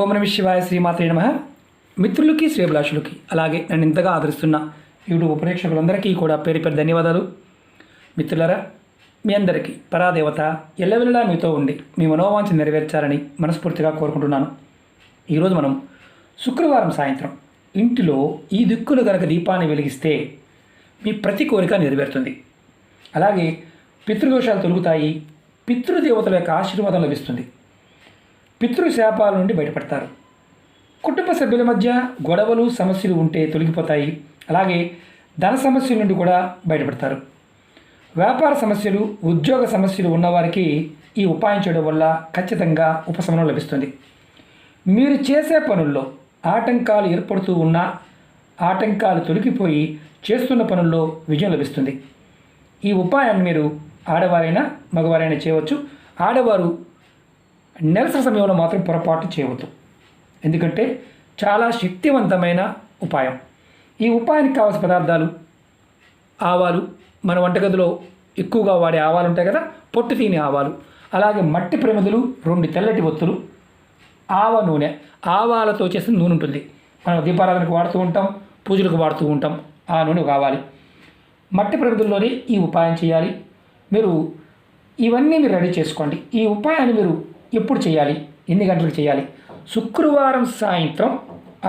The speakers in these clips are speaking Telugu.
ఓం నమః శివాయ శ్రీమాత్రే నమః. మిత్రులకి శ్రేభిలాషులకి అలాగే నన్ను ఇంతగా ఆదరిస్తున్న యూట్యూబ్ ప్రేక్షకులందరికీ కూడా పేరు పేరు ధన్యవాదాలు. మిత్రులారా, మీ అందరికీ పరాదేవత ఎల్లవెల్లలా మీతో ఉండి మీ మనోవాంఛ నెరవేర్చాలని మనస్ఫూర్తిగా కోరుకుంటున్నాను. ఈరోజు మనం శుక్రవారం సాయంత్రం ఇంటిలో ఈ దిక్కులు గనక దీపాన్ని వెలిగిస్తే మీ ప్రతి కోరిక నెరవేరుతుంది. అలాగే పితృదోషాలు తొలుగుతాయి. పితృదేవతల యొక్క ఆశీర్వాదం లభిస్తుంది. పితృశాపాల నుండి బయటపడతారు. కుటుంబ సభ్యుల మధ్య గొడవలు సమస్యలు ఉంటే తొలగిపోతాయి. అలాగే ధన సమస్యల నుండి కూడా బయటపడతారు. వ్యాపార సమస్యలు, ఉద్యోగ సమస్యలు ఉన్నవారికి ఈ ఉపాయం చేయడం వల్ల ఖచ్చితంగా ఉపశమనం లభిస్తుంది. మీరు చేసే పనుల్లో ఆటంకాలు ఏర్పడుతూ ఉన్నా ఆటంకాలు తొలగిపోయి చేస్తున్న పనుల్లో విజయం లభిస్తుంది. ఈ ఉపాయాన్ని మీరు ఆడవారైనా మగవారైనా చేయవచ్చు. ఆడవారు నెలసరి సమయంలో మాత్రం పొరపాటు చేయవద్దు, ఎందుకంటే చాలా శక్తివంతమైన ఉపాయం. ఈ ఉపాయానికి కావాల్సిన పదార్థాలు ఆవాలు, మన వంటగదిలో ఎక్కువగా వాడే ఆవాలు ఉంటాయి కదా, పొట్టు తీని ఆవాలు, అలాగే మట్టి ప్రమిదలు, 2 తెల్లటి ఒత్తులు, ఆవ నూనె, ఆవాలతో చేసిన నూనె ఉంటుంది. మనం దీపారాధనకు వాడుతూ ఉంటాం, పూజలకు వాడుతూ ఉంటాం. ఆ నూనె కావాలి. మట్టి ప్రమిదల్లోనే ఈ ఉపాయం చేయాలి. మీరు ఇవన్నీ మీరు రెడీ చేసుకోండి. ఈ ఉపాయాన్ని మీరు ఎప్పుడు చేయాలి, ఎన్ని గంటలకు చేయాలి? శుక్రవారం సాయంత్రం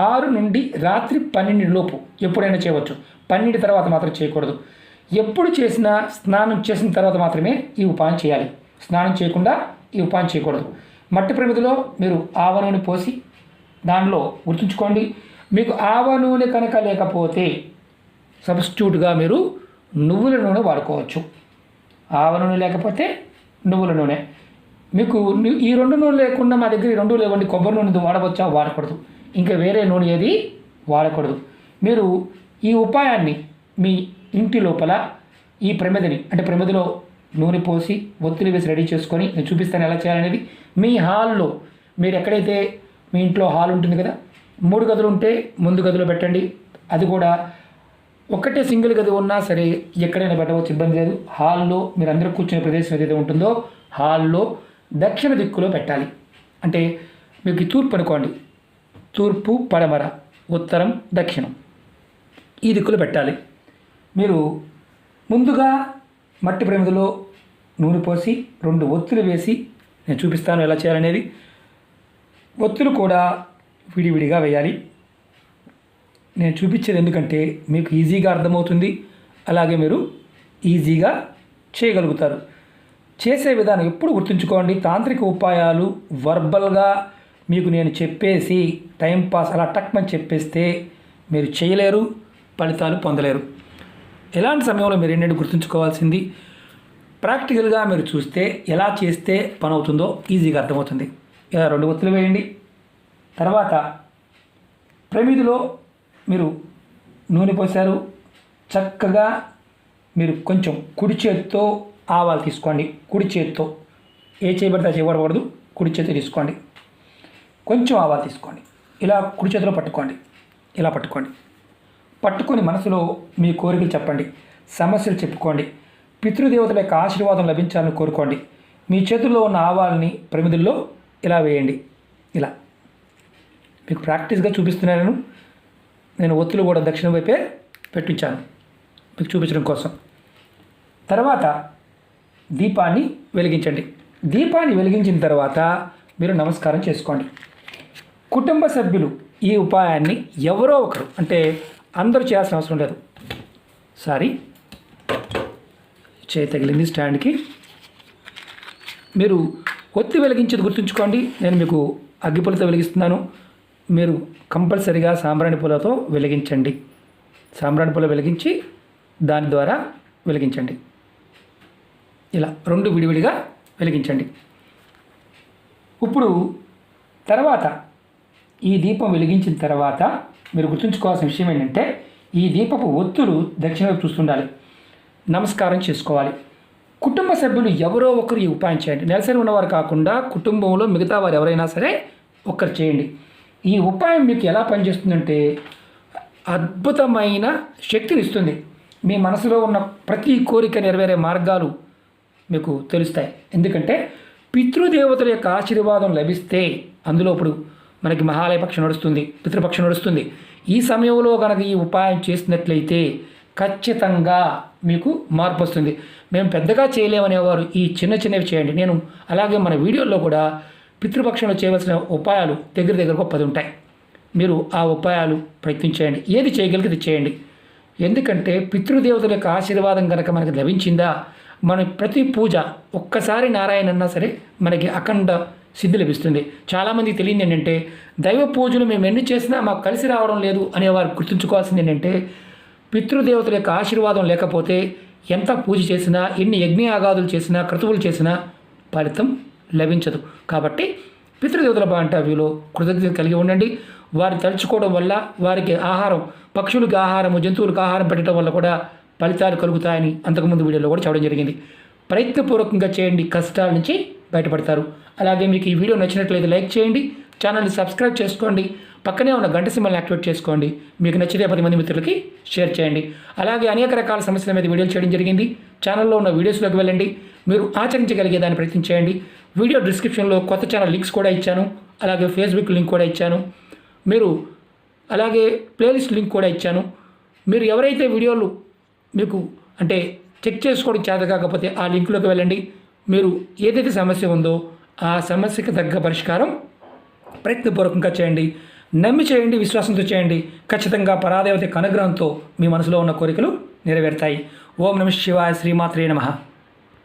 6 నుండి రాత్రి 12 లోపు ఎప్పుడైనా చేయవచ్చు. 12 తర్వాత మాత్రం చేయకూడదు. ఎప్పుడు చేసినా స్నానం చేసిన తర్వాత మాత్రమే ఈ ఉపాయం చేయాలి. స్నానం చేయకుండా ఈ ఉపాయం చేయకూడదు. మట్టి ప్రమిదలో మీరు ఆవ నూనె పోసి దానిలో గుర్తుంచుకోండి, మీకు ఆవ నూనె కనుక లేకపోతే సబ్స్టిట్యూట్గా మీరు నువ్వుల నూనె వాడుకోవచ్చు. ఆవ నూనె లేకపోతే నువ్వుల నూనె. మీకు ఈ 2 నూనె లేకుండా మా దగ్గర ఈ 2 లేవండి, కొబ్బరి నూనె వాడవచ్చా? వాడకూడదు. ఇంకా వేరే నూనె ఏది వాడకూడదు. మీరు ఈ ఉపాయాన్ని మీ ఇంటి లోపల ఈ ప్రమిదని, అంటే ప్రమిదలో నూనె పోసి ఒత్తులు వేసి రెడీ చేసుకొని నేను చూపిస్తాను ఎలా చేయాలనేది. మీ హాల్లో, మీరు ఎక్కడైతే మీ ఇంట్లో హాల్ ఉంటుంది కదా, 3 గదులు ఉంటే ముందు గదిలో పెట్టండి. అది కూడా ఒకటే సింగిల్ గది ఉన్నా సరే ఎక్కడైనా పెట్టవచ్చు, ఇబ్బంది లేదు. హాల్లో మీరు అందరూ కూర్చునే ప్రదేశం ఏదైతే ఉంటుందో హాల్లో దక్షిణ దిక్కులో పెట్టాలి. అంటే మీకు తూర్పు అనుకోండి, తూర్పు, పడమర, ఉత్తరం, దక్షిణం, ఈ దిక్కులో పెట్టాలి. మీరు ముందుగా మట్టి ప్రమిదలో నూనె పోసి 2 ఒత్తులు వేసి నేను చూపిస్తాను ఎలా చేయాలనేది. ఒత్తులు కూడా విడివిడిగా వేయాలి. నేను చూపించేది ఎందుకంటే మీకు ఈజీగా అర్థమవుతుంది, అలాగే మీరు ఈజీగా చేయగలుగుతారు. చేసే విధానం ఎప్పుడు గుర్తుంచుకోండి. తాంత్రిక ఉపాయాలు వర్బల్గా మీకు నేను చెప్పేసి టైంపాస్ అలా టక్మని చెప్పేస్తే మీరు చేయలేరు, ఫలితాలు పొందలేరు. ఎలాంటి సమయంలో మీరు ఏంటంటే గుర్తుంచుకోవాల్సింది, ప్రాక్టికల్గా మీరు చూస్తే ఎలా చేస్తే పని అవుతుందో ఈజీగా అర్థమవుతుంది. ఇలా 2 ఒత్తులు వేయండి. తర్వాత ప్రమిదిలో మీరు నూనె పోసారు. చక్కగా మీరు కొంచెం కుడి చేతితో ఆవాలు తీసుకోండి. కుడి చేతితో, ఏ చేయబడితే చేయబడకూడదు, కుడి చేతితో తీసుకోండి. కొంచెం ఆవాలు తీసుకోండి. ఇలా కుడి చేతిలో పట్టుకోండి. ఇలా పట్టుకోండి. పట్టుకొని మనసులో మీ కోరికలు చెప్పండి, సమస్యలు చెప్పుకోండి. పితృదేవతల యొక్క ఆశీర్వాదం లభించాలని కోరుకోండి. మీ చేతుల్లో ఉన్న ఆవాలని ప్రమిదల్లో ఇలా వేయండి. ఇలా మీకు ప్రాక్టీస్గా చూపిస్తున్నాను. నేను ఒత్తులు కూడా దక్షిణ వైపే పెట్టించాను మీకు చూపించడం కోసం. తర్వాత దీపాన్ని వెలిగించండి. దీపాన్ని వెలిగించిన తర్వాత మీరు నమస్కారం చేసుకోండి. కుటుంబ సభ్యులు ఈ ఉపాయాన్ని ఎవరో ఒకరు, అంటే అందరూ చేయాల్సిన అవసరం లేదు. సారీ, చేయి తగిలింది స్టాండ్కి. మీరు ఒత్తి వెలిగించేది గుర్తుంచుకోండి. నేను మీకు అగ్గిపుల్లతో వెలిగిస్తున్నాను. మీరు కంపల్సరిగా సాంబ్రాణి పూలతో వెలిగించండి. సాంబ్రాణి పూల వెలిగించి దాని ద్వారా వెలిగించండి. ఇలా 2 విడివిడిగా వెలిగించండి. ఇప్పుడు తర్వాత ఈ దీపం వెలిగించిన తర్వాత మీరు గుర్తుంచుకోవాల్సిన విషయం ఏంటంటే, ఈ దీపపు ఒత్తులు దక్షిణ వైపు చూస్తుండాలి. నమస్కారం చేసుకోవాలి. కుటుంబ సభ్యులు ఎవరో ఒకరు ఈ ఉపాయం చేయండి. నెలసరి ఉన్నవారు కాకుండా కుటుంబంలో మిగతా వారు ఎవరైనా సరే ఒక్కరు చేయండి. ఈ ఉపాయం మీకు ఎలా పనిచేస్తుందంటే అద్భుతమైన శక్తిని ఇస్తుంది. మీ మనసులో ఉన్న ప్రతి కోరిక నెరవేరే మార్గాలు మీకు తెలుస్తాయి. ఎందుకంటే పితృదేవతల యొక్క ఆశీర్వాదం లభిస్తే అందులో ఇప్పుడు మనకి మహాలయ పక్షం నడుస్తుంది, పితృపక్షం నడుస్తుంది. ఈ సమయంలో కనుక ఈ ఉపాయం చేసినట్లయితే ఖచ్చితంగా మీకు మార్పు వస్తుంది. మేము పెద్దగా చేయలేమనేవారు ఈ చిన్నవి చేయండి. నేను అలాగే మన వీడియోలో కూడా పితృపక్షంలో చేయవలసిన ఉపాయాలు దగ్గరకు 10 ఉంటాయి. మీరు ఆ ఉపాయాలు ప్రయత్నించేయండి. ఏది చేయగలిగితే అది చేయండి. ఎందుకంటే పితృదేవతల యొక్క ఆశీర్వాదం కనుక మనకి లభించిందా, మన ప్రతి పూజ ఒక్కసారి నారాయణ అన్నా సరే మనకి అఖండ సిద్ధి లభిస్తుంది. చాలామందికి తెలియదు ఏంటంటే దైవ పూజలు మేము ఎన్ని చేసినా మాకు కలిసి రావడం లేదు అనేవారు గుర్తుంచుకోవాల్సింది ఏంటంటే పితృదేవతల యొక్క ఆశీర్వాదం లేకపోతే ఎంత పూజ చేసినా, ఎన్ని యజ్ఞయాగాదులు చేసినా, క్రతువులు చేసినా ఫలితం లభించదు. కాబట్టి పితృదేవతల బాంటవ్యూలో కృతజ్ఞత కలిగి ఉండండి. వారు తలుచుకోవడం వల్ల వారికి ఆహారం, పక్షులకు ఆహారము, జంతువులకు ఆహారం పెట్టడం వల్ల కూడా ఫలితాలు కలుగుతాయని అంతకుముందు వీడియోలో కూడా చెప్పడం జరిగింది. ప్రయత్నపూర్వకంగా చేయండి, కష్టాల నుంచి బయటపడతారు. అలాగే మీకు ఈ వీడియో నచ్చినట్లయితే లైక్ చేయండి, ఛానల్ని సబ్స్క్రైబ్ చేసుకోండి, పక్కనే ఉన్న గంట సింబల్ని యాక్టివేట్ చేసుకోండి. మీకు నచ్చితే 10 మంది మిత్రులకి షేర్ చేయండి. అలాగే అనేక రకాల సమస్యల మీద వీడియోలు చేయడం జరిగింది. ఛానల్లో ఉన్న వీడియోస్లోకి వెళ్ళండి, మీరు ఆచరించగలిగే దాన్ని ప్రయత్నించేయండి. వీడియో డిస్క్రిప్షన్లో కొత్త ఛానల్ లింక్స్ కూడా ఇచ్చాను, అలాగే ఫేస్బుక్ లింక్ కూడా ఇచ్చాను, మీరు అలాగే ప్లేలిస్ట్ లింక్ కూడా ఇచ్చాను. మీరు ఎవరైతే వీడియోలు మీకు అంటే చెక్ చేసుకోవడం చేత కాకపోతే ఆ లింక్లోకి వెళ్ళండి. మీరు ఏదైతే సమస్య ఉందో ఆ సమస్యకి తగ్గ పరిష్కారం ప్రయత్నపూర్వకంగా చేయండి. నమ్మి చేయండి, విశ్వాసంతో చేయండి. ఖచ్చితంగా పరాదేవత అనుగ్రహంతో మీ మనసులో ఉన్న కోరికలు నెరవేరుతాయి. ఓం నమః శివాయ. శ్రీమాత్రే నమః.